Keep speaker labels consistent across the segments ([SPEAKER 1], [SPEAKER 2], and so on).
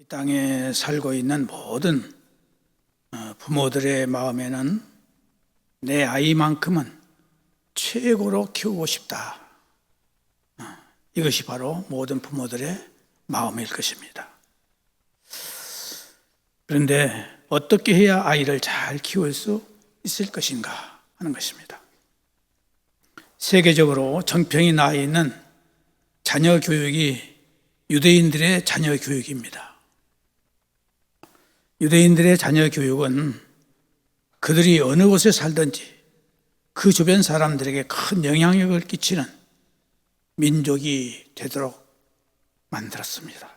[SPEAKER 1] 땅에 살고 있는 모든 부모들의 마음에는 내 아이만큼은 최고로 키우고 싶다. 이것이 바로 모든 부모들의 마음일 것입니다. 그런데 어떻게 해야 아이를 잘 키울 수 있을 것인가 하는 것입니다. 세계적으로 정평이 나 있는 자녀 교육이 유대인들의 자녀 교육입니다. 유대인들의 자녀 교육은 그들이 어느 곳에 살든지 그 주변 사람들에게 큰 영향력을 끼치는 민족이 되도록 만들었습니다.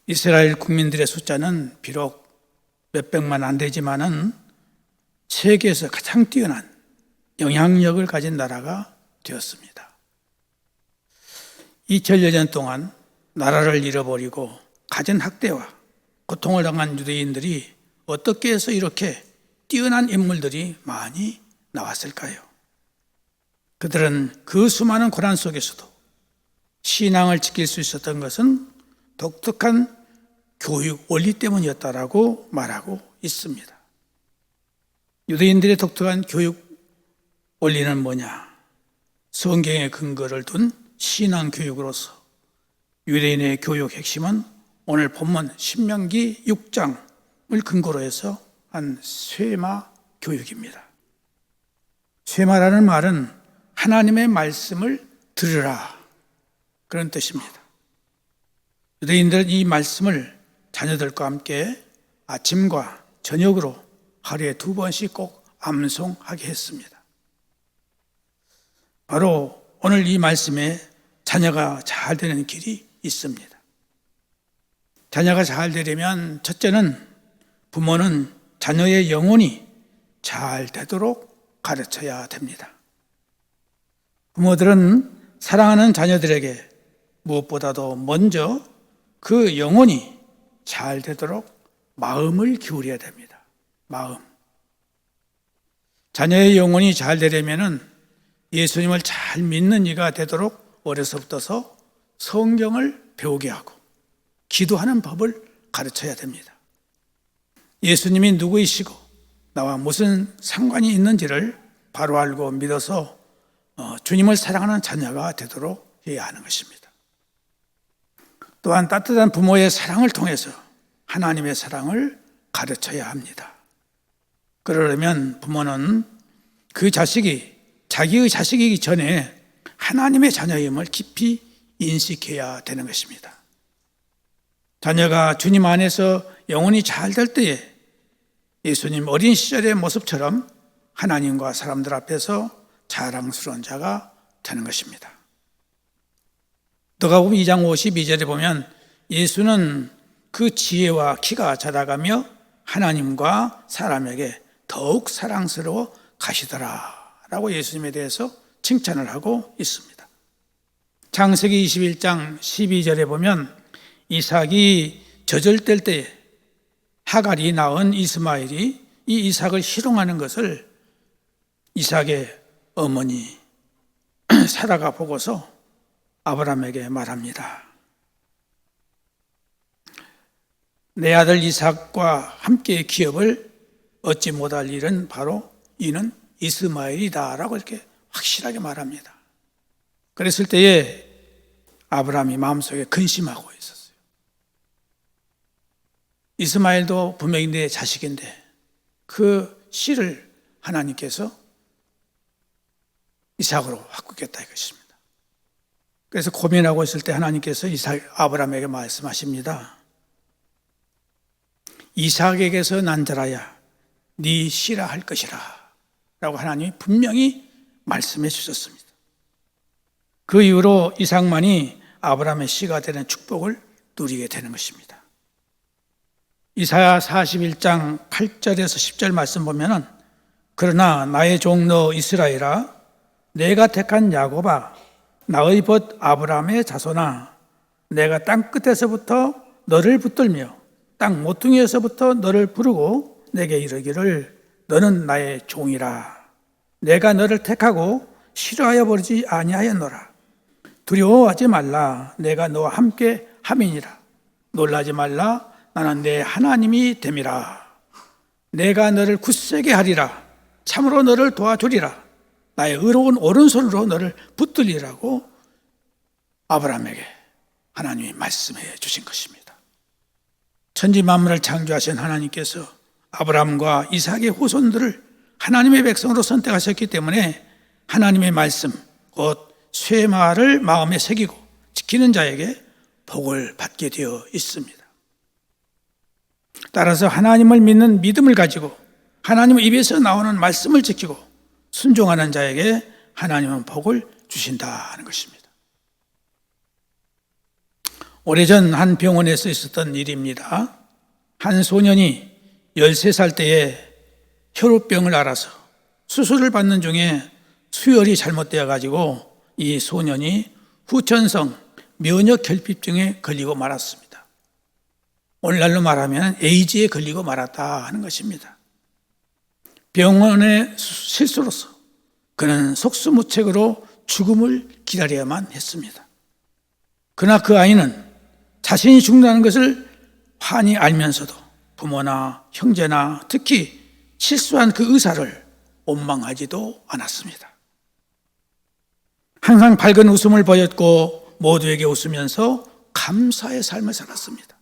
[SPEAKER 1] 이스라엘 국민들의 숫자는 비록 몇백만 안 되지만은 세계에서 가장 뛰어난 영향력을 가진 나라가 되었습니다. 2000여 년 동안 나라를 잃어버리고 가진 학대와 고통을 당한 유대인들이 어떻게 해서 이렇게 뛰어난 인물들이 많이 나왔을까요? 그들은 그 수많은 고난 속에서도 신앙을 지킬 수 있었던 것은 독특한 교육 원리 때문이었다라고 말하고 있습니다. 유대인들의 독특한 교육 원리는 뭐냐? 성경의 근거를 둔 신앙 교육으로서 유대인의 교육 핵심은 오늘 본문 신명기 6장을 근거로 해서 한 쇠마 교육입니다. 쇠마라는 말은 하나님의 말씀을 들으라, 그런 뜻입니다. 유대인들은 이 말씀을 자녀들과 함께 아침과 저녁으로 하루에 2번씩 꼭 암송하게 했습니다. 바로 오늘 이 말씀에 자녀가 잘 되는 길이 있습니다. 자녀가 잘 되려면 첫째는 부모는 자녀의 영혼이 잘 되도록 가르쳐야 됩니다. 부모들은 사랑하는 자녀들에게 무엇보다도 먼저 그 영혼이 잘 되도록 마음을 기울여야 됩니다. 마음. 자녀의 영혼이 잘 되려면 예수님을 잘 믿는 이가 되도록 어려서부터 성경을 배우게 하고 기도하는 법을 가르쳐야 됩니다. 예수님이 누구이시고 나와 무슨 상관이 있는지를 바로 알고 믿어서 주님을 사랑하는 자녀가 되도록 해야 하는 것입니다. 또한 따뜻한 부모의 사랑을 통해서 하나님의 사랑을 가르쳐야 합니다. 그러려면 부모는 그 자식이 자기의 자식이기 전에 하나님의 자녀임을 깊이 인식해야 되는 것입니다. 자녀가 주님 안에서 영혼이 잘 될 때에 예수님 어린 시절의 모습처럼 하나님과 사람들 앞에서 자랑스러운 자가 되는 것입니다. 누가복음 2장 52절에 보면 예수는 그 지혜와 키가 자라가며 하나님과 사람에게 더욱 사랑스러워 가시더라 라고 예수님에 대해서 칭찬을 하고 있습니다. 창세기 21장 12절에 보면 이삭이 젖을 때에 하갈이 낳은 이스마엘이 이 이삭을 희롱하는 것을 이삭의 어머니 사라가 보고서 아브라함에게 말합니다. 내 아들 이삭과 함께 기업을 얻지 못할 일은 바로 이는 이스마엘이다 라고 이렇게 확실하게 말합니다. 그랬을 때에 아브라함이 마음속에 근심하고 있었어요. 이스마엘도 분명히 내 자식인데 그 씨를 하나님께서 이삭으로 바꾸겠다 이것입니다. 그래서 고민하고 있을 때 하나님께서 아브라함에게 말씀하십니다. 이삭에게서 난 자라야 네 씨라 할 것이라 라고 하나님이 분명히 말씀해 주셨습니다. 그 이후로 이삭만이 아브라함의 씨가 되는 축복을 누리게 되는 것입니다. 이사야 41장 8절에서 10절 말씀 보면은 그러나 나의 종 너 이스라엘아 내가 택한 야곱아 나의 벗 아브라함의 자손아 내가 땅 끝에서부터 너를 붙들며 땅 모퉁이에서부터 너를 부르고 내게 이르기를 너는 나의 종이라 내가 너를 택하고 싫어하여 버리지 아니하였노라 두려워하지 말라 내가 너와 함께 함이니라 놀라지 말라. 나는 내 하나님이 됨이라. 내가 너를 굳세게 하리라. 참으로 너를 도와주리라. 나의 의로운 오른손으로 너를 붙들리라고 아브라함에게 하나님이 말씀해 주신 것입니다. 천지 만물을 창조하신 하나님께서 아브라함과 이삭의 후손들을 하나님의 백성으로 선택하셨기 때문에 하나님의 말씀, 곧 쇠마를 마음에 새기고 지키는 자에게 복을 받게 되어 있습니다. 따라서 하나님을 믿는 믿음을 가지고 하나님의 입에서 나오는 말씀을 지키고 순종하는 자에게 하나님은 복을 주신다는 것입니다. 오래전 한 병원에서 있었던 일입니다. 한 소년이 13살 때에 혈우병을 앓아서 수술을 받는 중에 수혈이 잘못되어 가지고 이 소년이 후천성 면역결핍증에 걸리고 말았습니다. 오늘날로 말하면 에이즈에 걸리고 말았다 하는 것입니다. 병원의 실수로서 그는 속수무책으로 죽음을 기다려야만 했습니다. 그러나 그 아이는 자신이 죽는다는 것을 환히 알면서도 부모나 형제나 특히 실수한 그 의사를 원망하지도 않았습니다. 항상 밝은 웃음을 보였고 모두에게 웃으면서 감사의 삶을 살았습니다.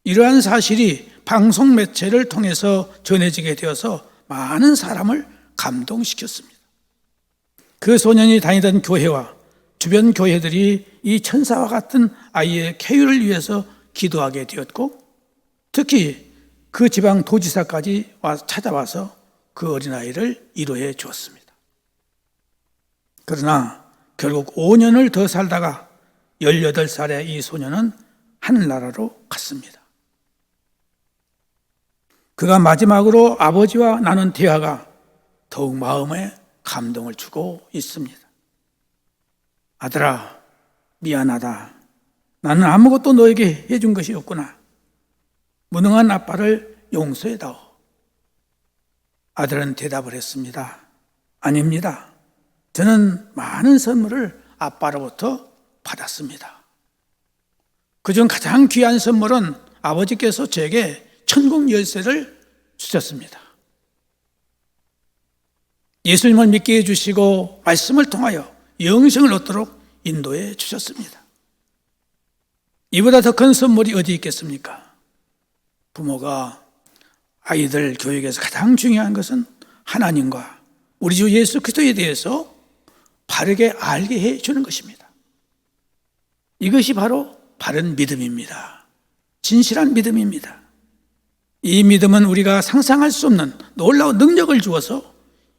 [SPEAKER 1] 이러한 사실이 방송 매체를 통해서 전해지게 되어서 많은 사람을 감동시켰습니다. 그 소년이 다니던 교회와 주변 교회들이 이 천사와 같은 아이의 쾌유를 위해서 기도하게 되었고, 특히 그 지방 도지사까지 찾아와서 그 어린아이를 위로해 주었습니다. 그러나 결국 5년을 더 살다가 18살의 이 소년은 하늘나라로 갔습니다. 그가 마지막으로 아버지와 나눈 대화가 더욱 마음에 감동을 주고 있습니다. 아들아, 미안하다. 나는 아무것도 너에게 해준 것이 없구나. 무능한 아빠를 용서해다오. 아들은 대답을 했습니다. 아닙니다. 저는 많은 선물을 아빠로부터 받았습니다. 그중 가장 귀한 선물은 아버지께서 제게 천국 열쇠를 주셨습니다. 예수님을 믿게 해주시고 말씀을 통하여 영생을 얻도록 인도해 주셨습니다. 이보다 더 큰 선물이 어디 있겠습니까? 부모가 아이들 교육에서 가장 중요한 것은 하나님과 우리 주 예수 그리스도에 대해서 바르게 알게 해주는 것입니다. 이것이 바로 바른 믿음입니다. 진실한 믿음입니다. 이 믿음은 우리가 상상할 수 없는 놀라운 능력을 주어서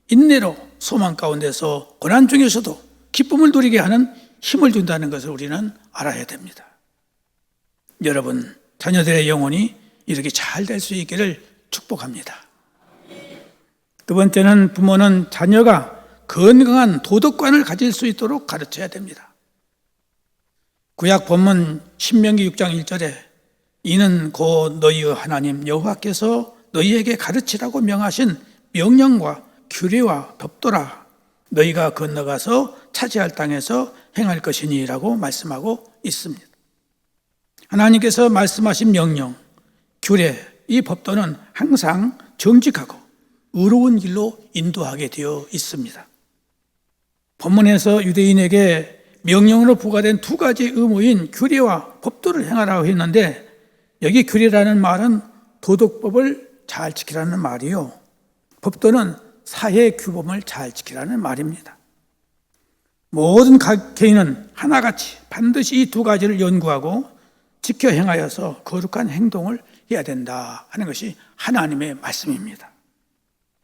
[SPEAKER 1] 인내로 소망 가운데서 고난 중에서도 기쁨을 누리게 하는 힘을 준다는 것을 우리는 알아야 됩니다. 여러분, 자녀들의 영혼이 이렇게 잘 될 수 있기를 축복합니다. 두 번째는 부모는 자녀가 건강한 도덕관을 가질 수 있도록 가르쳐야 됩니다. 구약 본문 신명기 6장 1절에 이는 곧 너희의 하나님 여호와께서 너희에게 가르치라고 명하신 명령과 규례와 법도라. 너희가 건너가서 차지할 땅에서 행할 것이니 라고 말씀하고 있습니다. 하나님께서 말씀하신 명령, 규례, 이 법도는 항상 정직하고 의로운 길로 인도하게 되어 있습니다. 본문에서 유대인에게 명령으로 부과된 두 가지 의무인 규례와 법도를 행하라고 했는데, 여기 규례라는 말은 도덕법을 잘 지키라는 말이요, 법도는 사회 규범을 잘 지키라는 말입니다. 모든 개인은 하나같이 반드시 이 두 가지를 연구하고 지켜 행하여서 거룩한 행동을 해야 된다 하는 것이 하나님의 말씀입니다.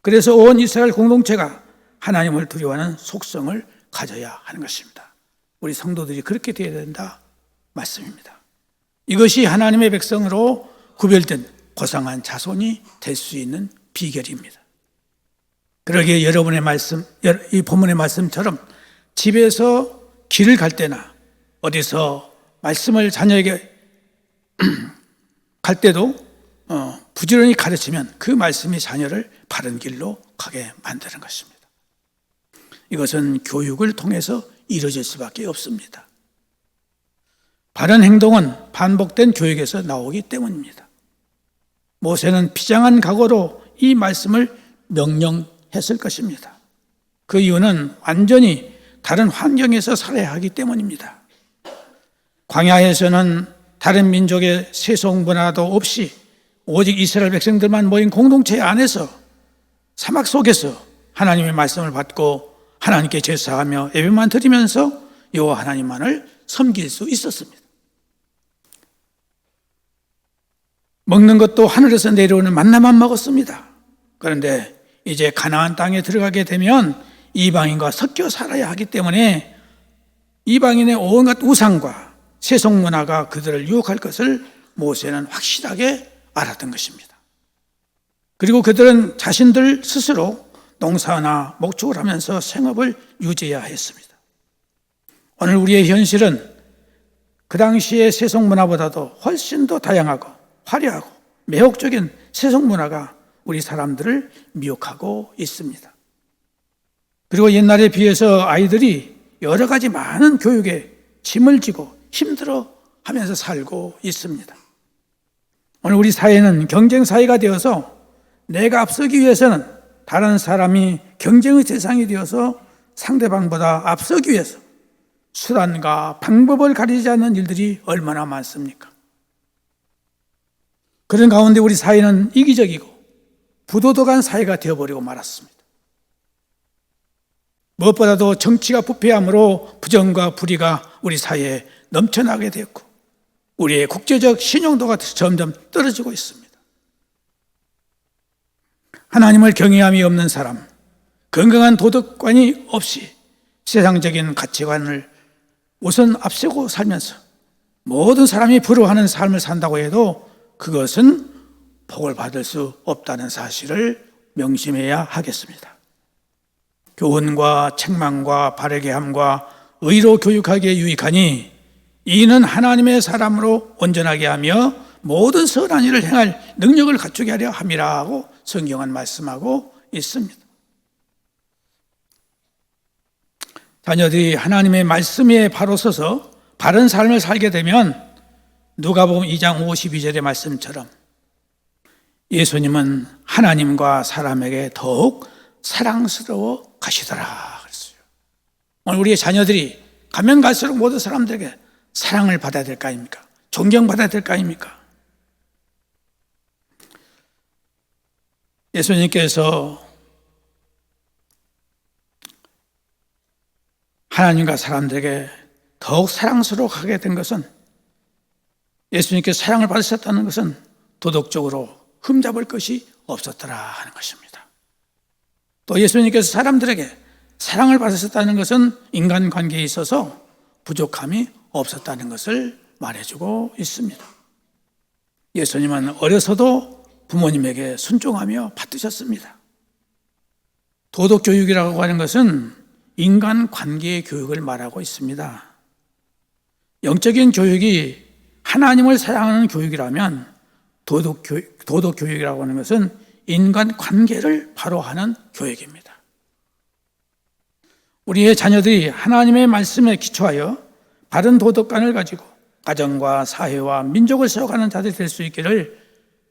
[SPEAKER 1] 그래서 온 이스라엘 공동체가 하나님을 두려워하는 속성을 가져야 하는 것입니다. 우리 성도들이 그렇게 되어야 된다 말씀입니다. 이것이 하나님의 백성으로 구별된 고상한 자손이 될 수 있는 비결입니다. 그러기에 여러분의 말씀, 이 본문의 말씀처럼 집에서 길을 갈 때나 어디서 말씀을 자녀에게 갈 때도 부지런히 가르치면 그 말씀이 자녀를 바른 길로 가게 만드는 것입니다. 이것은 교육을 통해서 이루어질 수밖에 없습니다. 바른 행동은 반복된 교육에서 나오기 때문입니다. 모세는 비장한 각오로 이 말씀을 명령했을 것입니다. 그 이유는 완전히 다른 환경에서 살아야 하기 때문입니다. 광야에서는 다른 민족의 세속 문화도 없이 오직 이스라엘 백성들만 모인 공동체 안에서 사막 속에서 하나님의 말씀을 받고 하나님께 제사하며 예배만 드리면서 여호와 하나님만을 섬길 수 있었습니다. 먹는 것도 하늘에서 내려오는 만나만 먹었습니다. 그런데 이제 가나안 땅에 들어가게 되면 이방인과 섞여 살아야 하기 때문에 이방인의 온갖 우상과 세속 문화가 그들을 유혹할 것을 모세는 확실하게 알았던 것입니다. 그리고 그들은 자신들 스스로 농사나 목축을 하면서 생업을 유지해야 했습니다. 오늘 우리의 현실은 그 당시의 세속 문화보다도 훨씬 더 다양하고 화려하고 매혹적인 세속 문화가 우리 사람들을 미혹하고 있습니다. 그리고 옛날에 비해서 아이들이 여러 가지 많은 교육에 짐을 지고 힘들어 하면서 살고 있습니다. 오늘 우리 사회는 경쟁 사회가 되어서 내가 앞서기 위해서는 다른 사람이 경쟁의 대상이 되어서 상대방보다 앞서기 위해서 수단과 방법을 가리지 않는 일들이 얼마나 많습니까? 그런 가운데 우리 사회는 이기적이고 부도덕한 사회가 되어버리고 말았습니다. 무엇보다도 정치가 부패함으로 부정과 불의가 우리 사회에 넘쳐나게 되었고 우리의 국제적 신용도가 점점 떨어지고 있습니다. 하나님을 경외함이 없는 사람, 건강한 도덕관이 없이 세상적인 가치관을 우선 앞세우고 살면서 모든 사람이 부러워하는 삶을 산다고 해도 그것은 복을 받을 수 없다는 사실을 명심해야 하겠습니다. 교훈과 책망과 바르게 함과 의로 교육하기에 유익하니 이는 하나님의 사람으로 온전하게 하며 모든 선한 일을 행할 능력을 갖추게 하려 함이라고 성경은 말씀하고 있습니다. 자녀들이 하나님의 말씀에 바로 서서 바른 삶을 살게 되면 누가복음 2장 52절의 말씀처럼 예수님은 하나님과 사람에게 더욱 사랑스러워 가시더라 그랬어요. 오늘 우리의 자녀들이 가면 갈수록 모든 사람들에게 사랑을 받아야 될 거 아닙니까? 존경받아야 될 거 아닙니까? 예수님께서 하나님과 사람들에게 더욱 사랑스러워하게 된 것은 예수님께서 사랑을 받으셨다는 것은 도덕적으로 흠잡을 것이 없었더라 하는 것입니다. 또 예수님께서 사람들에게 사랑을 받으셨다는 것은 인간관계에 있어서 부족함이 없었다는 것을 말해주고 있습니다. 예수님은 어려서도 부모님에게 순종하며 받드셨습니다. 도덕교육이라고 하는 것은 인간관계의 교육을 말하고 있습니다. 영적인 교육이 하나님을 사랑하는 교육이라면 도덕교육이라고 하는 것은 인간관계를 바로 하는 교육입니다. 우리의 자녀들이 하나님의 말씀에 기초하여 바른 도덕관을 가지고 가정과 사회와 민족을 세워가는 자들이 될 수 있기를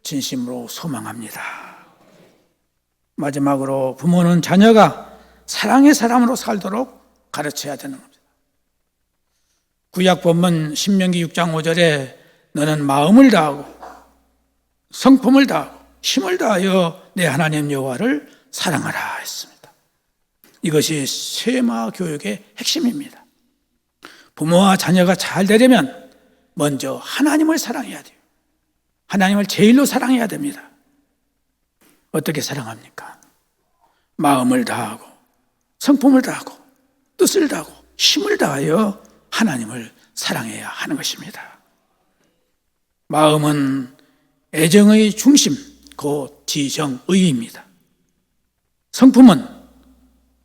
[SPEAKER 1] 진심으로 소망합니다. 마지막으로 부모는 자녀가 사랑의 사람으로 살도록 가르쳐야 되는 겁니다. 구약 본문 신명기 6장 5절에 너는 마음을 다하고 성품을 다하고 힘을 다하여 내 하나님 여호와를 사랑하라 했습니다. 이것이 쇠마 교육의 핵심입니다. 부모와 자녀가 잘 되려면 먼저 하나님을 사랑해야 돼요. 하나님을 제일로 사랑해야 됩니다. 어떻게 사랑합니까? 마음을 다하고 성품을 다하고 뜻을 다하고 힘을 다하여 하나님을 사랑해야 하는 것입니다. 마음은 애정의 중심, 곧 지정의입니다. 성품은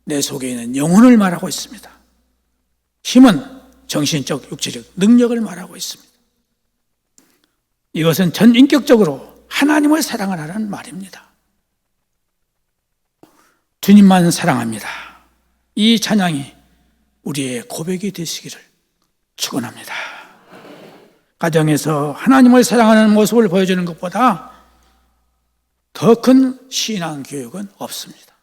[SPEAKER 1] 내 속에 있는 영혼을 말하고 있습니다. 힘은 정신적, 육체적 능력을 말하고 있습니다. 이것은 전인격적으로 하나님을 사랑을 하라는 말입니다. 주님만 사랑합니다. 이 찬양이 우리의 고백이 되시기를 축원합니다. 가정에서 하나님을 사랑하는 모습을 보여주는 것보다 더 큰 신앙 교육은 없습니다.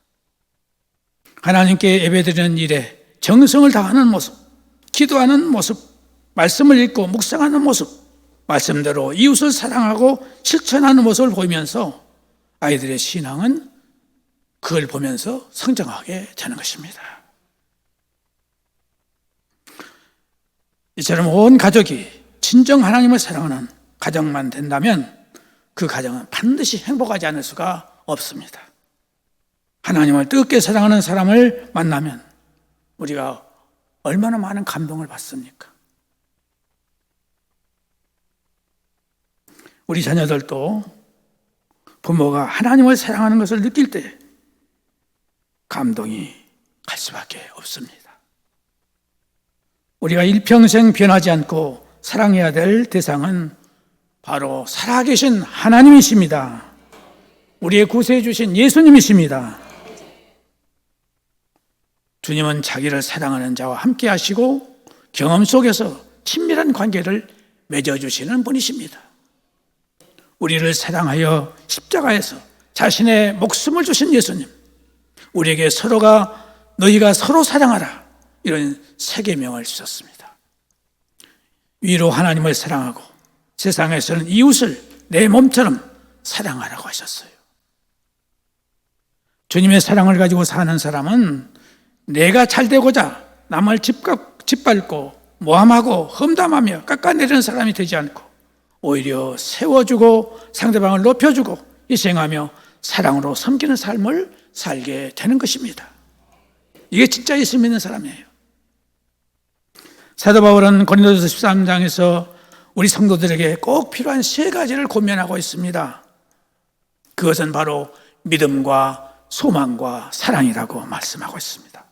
[SPEAKER 1] 하나님께 예배드리는 일에 정성을 다하는 모습, 기도하는 모습, 말씀을 읽고 묵상하는 모습, 말씀대로 이웃을 사랑하고 실천하는 모습을 보이면서 아이들의 신앙은 그걸 보면서 성장하게 되는 것입니다. 이처럼 온 가족이 진정 하나님을 사랑하는 가정만 된다면 그 가정은 반드시 행복하지 않을 수가 없습니다. 하나님을 뜨겁게 사랑하는 사람을 만나면 우리가 얼마나 많은 감동을 받습니까? 우리 자녀들도 부모가 하나님을 사랑하는 것을 느낄 때 감동이 갈 수밖에 없습니다. 우리가 일평생 변하지 않고 사랑해야 될 대상은 바로 살아계신 하나님이십니다. 우리의 구세해 주신 예수님이십니다. 주님은 자기를 사랑하는 자와 함께 하시고 경험 속에서 친밀한 관계를 맺어주시는 분이십니다. 우리를 사랑하여 십자가에서 자신의 목숨을 주신 예수님, 우리에게 너희가 서로 사랑하라, 이런 세 계명을 주셨습니다. 위로 하나님을 사랑하고 세상에서는 이웃을 내 몸처럼 사랑하라고 하셨어요. 주님의 사랑을 가지고 사는 사람은 내가 잘 되고자 남을 짓밟고 모함하고 험담하며 깎아내리는 사람이 되지 않고 오히려 세워주고 상대방을 높여주고 희생하며 사랑으로 섬기는 삶을 살게 되는 것입니다. 이게 진짜 예수 믿는 사람이에요. 사도 바울은 고린도전서 13장에서 우리 성도들에게 꼭 필요한 세 가지를 권면하고 있습니다. 그것은 바로 믿음과 소망과 사랑이라고 말씀하고 있습니다.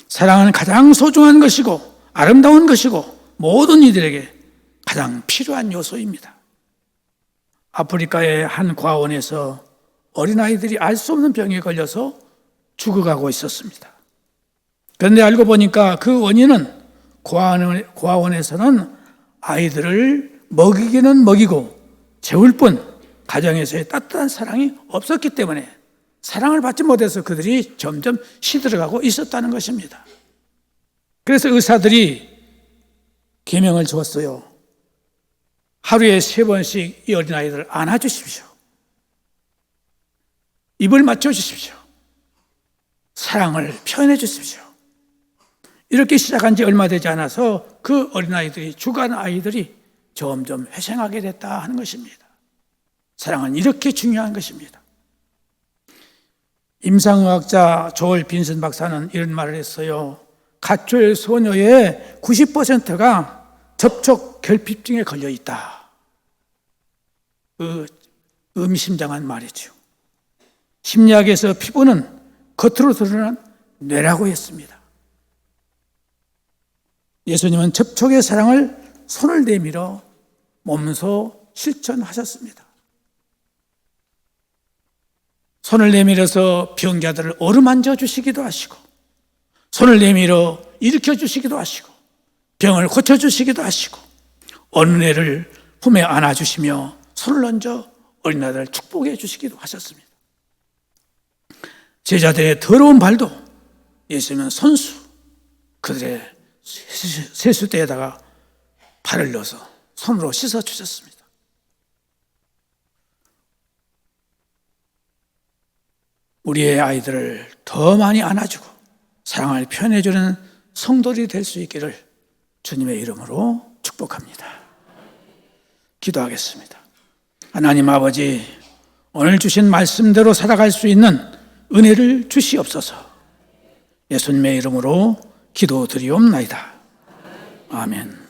[SPEAKER 1] 사랑은 가장 소중한 것이고 아름다운 것이고 모든 이들에게 가장 필요한 요소입니다. 아프리카의 한 과원에서 어린아이들이 알 수 없는 병에 걸려서 죽어가고 있었습니다. 그런데 알고 보니까 그 원인은 고아원에서는 아이들을 먹이기는 먹이고 재울 뿐 가정에서의 따뜻한 사랑이 없었기 때문에 사랑을 받지 못해서 그들이 점점 시들어가고 있었다는 것입니다. 그래서 의사들이 계명을 주었어요. 하루에 3번씩 이 어린아이들을 안아주십시오. 입을 맞춰주십시오. 사랑을 표현해 주십시오. 이렇게 시작한 지 얼마 되지 않아서 그 어린아이들이, 죽어가는 아이들이 점점 회생하게 됐다 하는 것입니다. 사랑은 이렇게 중요한 것입니다. 임상의학자 조엘 빈슨 박사는 이런 말을 했어요. 가출 소녀의 90%가 접촉 결핍증에 걸려 있다. 의미심장한 말이죠. 심리학에서 피부는 겉으로 드러난 뇌라고 했습니다. 예수님은 접촉의 사랑을 손을 내밀어 몸소 실천하셨습니다. 손을 내밀어서 병자들을 어루만져 주시기도 하시고, 손을 내밀어 일으켜 주시기도 하시고, 병을 고쳐 주시기도 하시고, 어린애를 품에 안아 주시며 손을 얹어 어린아이들을 축복해 주시기도 하셨습니다. 제자들의 더러운 발도 예수님은 손수, 그들의 세수대에다가 발을 넣어서 손으로 씻어 주셨습니다. 우리의 아이들을 더 많이 안아주고 사랑을 표현해주는 성도들이 될 수 있기를 주님의 이름으로 축복합니다. 기도하겠습니다. 하나님 아버지, 오늘 주신 말씀대로 살아갈 수 있는 은혜를 주시옵소서. 예수님의 이름으로 기도드리옵나이다. 아멘.